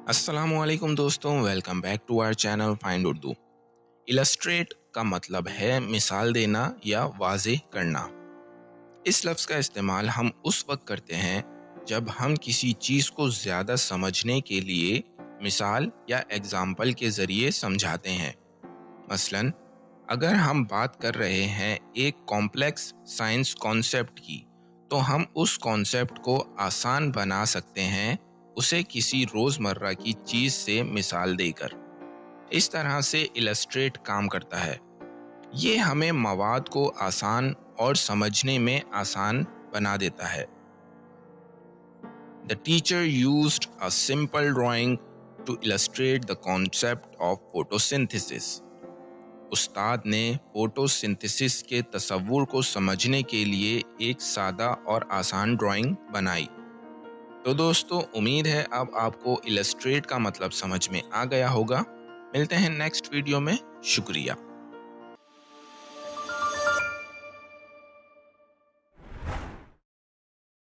अस्सलाम वालेकुम दोस्तों, welcome back to our channel find Urdu. Illustrate का मतलब है मिसाल देना या वाज़ेह करना। इस लफ्ज़ का इस्तेमाल हम उस वक्त करते हैं जब हम किसी चीज़ को ज़्यादा समझने के लिए मिसाल या एग्जाम्पल के ज़रिए समझाते हैं। मसलन, अगर हम बात कर रहे हैं एक कॉम्प्लेक्स साइंस कॉन्सेप्ट की, तो हम उस कॉन्सेप्ट को आसान बना सकते हैं उसे किसी रोज़मर्रा की चीज़ से मिसाल देकर। इस तरह से इलस्ट्रेट काम करता है। ये हमें मवाद को आसान और समझने में आसान बना देता है। The teacher used a simple drawing to illustrate the concept of photosynthesis. उस्ताद ने फोटोसिंथेसिस के तस्वुर को समझने के लिए एक सादा और आसान ड्राइंग बनाई। तो दोस्तों, उम्मीद है अब आपको इलस्ट्रेट का मतलब समझ में आ गया होगा। मिलते हैं नेक्स्ट वीडियो में। शुक्रिया।